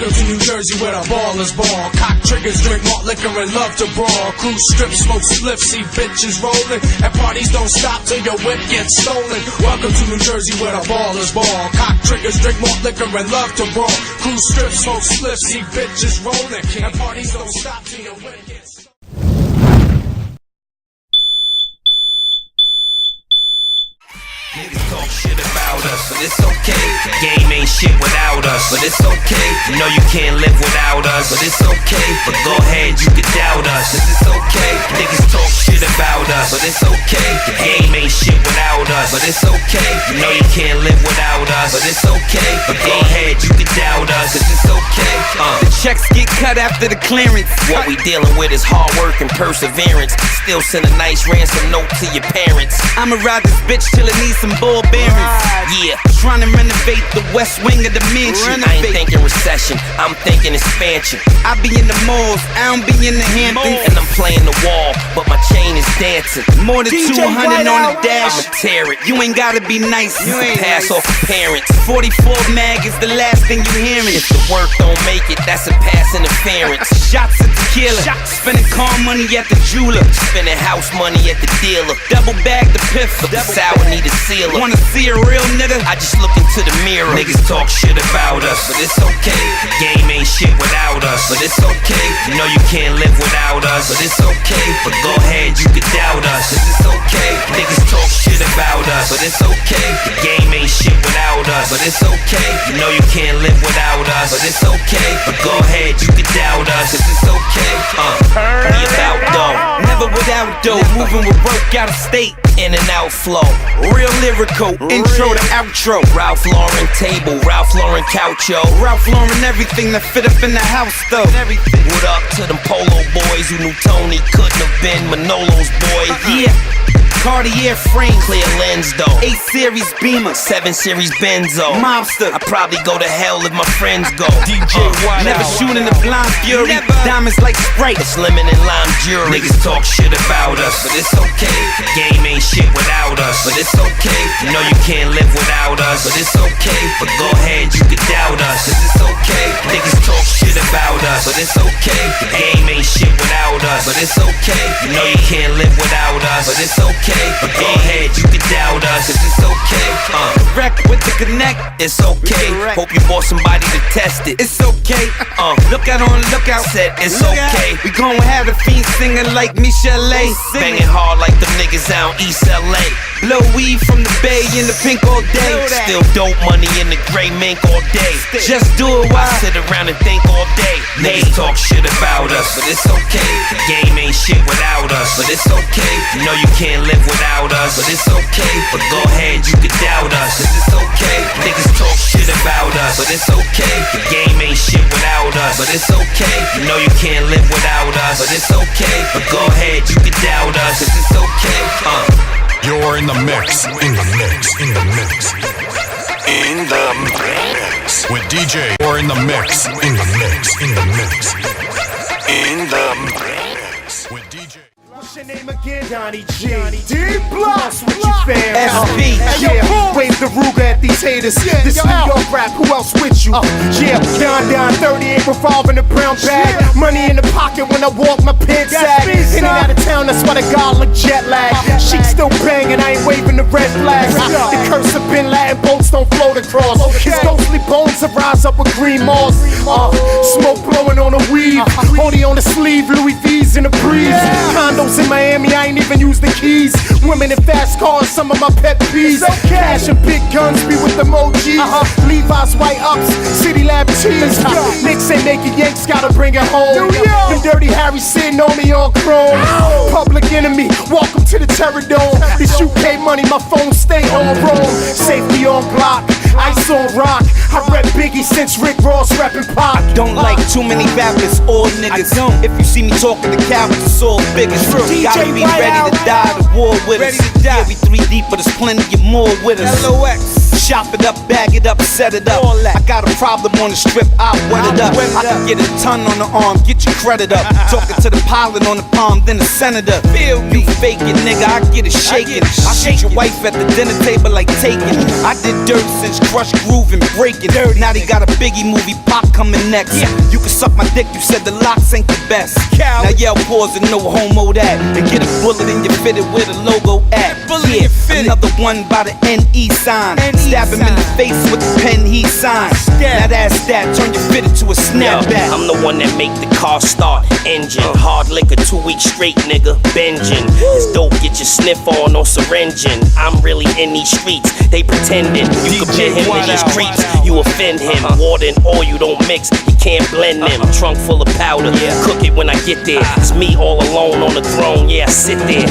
Welcome to New Jersey where the ballers ball. Cock triggers, drink malt liquor and love to brawl. Cruise strip, smoke spliffs, see bitches rolling. And parties don't stop till your whip gets stolen. Welcome to New Jersey where the ballers ball. Cock triggers, drink malt liquor and love to brawl. Cruise strip, smoke spliffs, see bitches rolling. And parties don't stop till your whip gets stolen. Niggas talk shit about us, but it's okay. Game ain't shit without us, but it's okay. You know you can't live without us, but it's okay. But go ahead, you can doubt us, cause it's okay. Niggas talk shit about us, but it's okay. The game ain't shit without us, but it's okay. You know you can't live without us, but it's okay. But go ahead, you can doubt us, cause it's okay. The checks get cut after the clearance. What we dealing with is hard work and perseverance. Still send a nice ransom note to your parents. I'ma ride this bitch till it needs some ball bearings. Yeah, trying to renovate the west wing of the mansion. I ain't thinking recession, I'm thinking expansion. I be in the malls, I don't be in the Hamptons. And I'm playing the wall, but my chain is dancing. More than 200 on the dash. I'ma tear it. You ain't gotta be nice, You can pass off of parents. 44 mag is the last thing you hearing. If the work don't make it, that's a pass interference. Shots at tequila, spending car money at the jeweler, Spending house money at the dealer. double bag the piff. But the sour need a sealer. Wanna see a real nigga? I just look into the mirror. Niggas talk shit about us, but it's okay. Game ain't shit without us, but it's okay. You know you can't live without us, but it's okay. But go ahead, you can doubt us, cause it's okay. Niggas talk shit about us, but it's okay. The game ain't shit without us, but it's okay. You know you can't live without us, but it's okay. But go ahead, you can doubt us, cause it's okay. We about though, Never without dough, moving with work out of state. in and out flow. Real lyrical, intro to outro. Ralph Lauren table, Ralph Lauren couch, yo. Ralph Lauren, everything that fit up in the house though. What up to them Polo boys who knew Tony couldn't have been Manolo's boy? Yeah, Cartier frame, Clear lens though, 8 Series Beamer, 7 Series Benzo. Mobster. I probably go to hell if my friends go. Never shooting the blind fury. Never. Diamonds like Sprite. It's lemon and lime jury. Niggas talk shit about us, but it's okay. Game ain't shit without us, but it's okay. You know you can't live without us, but it's okay. But go ahead, you can doubt us, cause it's okay. Niggas talk shit about us, but it's okay. The game ain't shit without us, but it's okay. You know you can't live without us, but it's okay. But go ahead, you can doubt us, cause it's okay. Wreck with the connect. It's okay. Hope you bought somebody to test it. It's okay. Look out on lookout. Said it's Look out. okay. We gon' have the fiend singing like Michelle. Banging hard like them niggas out East LA. Blow weed from the bay in the pink all day. Still dope money in the gray mink all day. Just do it while I sit around and think all day. Niggas talk shit about us, but it's okay. Game ain't shit without us, but it's okay. You know you can't live without us, but it's okay. But go ahead, you can doubt us, cause it's okay. Niggas talk shit about us, but it's okay. The game ain't shit without us, but it's okay. You know you can't live without us, but it's okay. But go ahead, you can doubt us, cause it's okay. You're in the mix, in the mix, in the mix, in the mix with DJ. You're in the mix, in the mix, in the mix, in the mix with DJ. What's your name again? Donnie G. D-Block, with you fam. SP. Yeah, wave the Ruger at these haters. This New York rap, who else with you? Yeah, down, 38 revolving a brown bag. Money in the pocket when I walk, my pants sag. In and out of town, that's why the guy look jet lag. She still banging, I ain't waving the red flags. The curse of Bin Laden, boats don't float across. His ghostly bones rise up with green moss. Smoke blowing on the weed. Hoodie on the sleeve, Louis V's in the breeze. Condos in Miami, I ain't even use the keys. Women in fast cars, some of my pet peeves. Cash and big guns, be with emojis. Levi's white ups, City Lab tees. Knicks and naked Yanks, gotta bring it home. Them dirty Harry sitting on me on chrome. Public enemy, welcome to the Terror Dome. This UK money, my phone stay on roam. Safety on block, ice on rock. I rep Biggie since Rick Ross rapping pop. Don't like too many rappers or niggas. If you see me talking to cowards, it's all biggest. Gotta be ready to die, the war with us. Yeah, we 3 deep, but there's plenty of more with us. LOX. Chop it up, bag it up, set it up. I got a problem on the strip, I'll wet it up. I can get a ton on the arm, get your credit up. Talking to the pilot on the palm, then the senator. You faking, nigga, I get it shaking. I shoot your wife at the dinner table like taking. I did dirt since Crush, Groove, and Breaking. Now they got a Biggie movie, Pop coming next. You can suck my dick, you said the locks ain't the best. Now yell pause and no homo that. And get a bullet in your fitted where the logo at. Another one by the NE sign. Stab him in the face with the pen he signed. Now that's that, turn your fitted to a snapback. I'm the one that make the car start, engine. Hard liquor 2 weeks straight, nigga, binging. It's dope, get your sniff on or syringing. I'm really in these streets, they pretending. You compare him to these creeps, you offend him. Water and oil don't mix, you can't blend them. Trunk full of powder, cook it when I get there. It's me all alone on the throne, yeah, I sit there.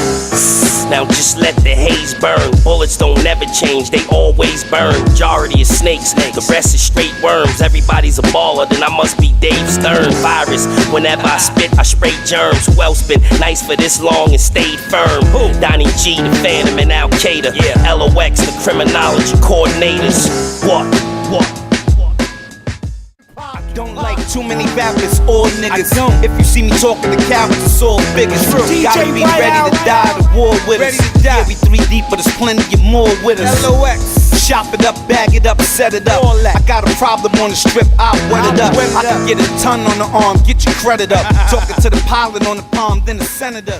Now just let the haze burn. Bullets don't never change, they always burn. Majority is snakes, the rest is straight worms. Everybody's a baller, then I must be Dave Stern. Virus, whenever I spit, I spray germs. Who else been nice for this long and stayed firm? Donnie G, the Phantom, and Al Qaeda. LOX, the criminology coordinators. What? Don't like too many rappers or niggas. If you see me talking to cowards, it's all bigger. Gotta be ready to die, the war with us. Yeah, we 3 deep, but there's plenty of more with us. LOX. Chop it up, bag it up, set it up. I got a problem on the strip, I'll wet it up. I can get a ton on the arm, get your credit up. Talking to the pilot on the palm, then the senator.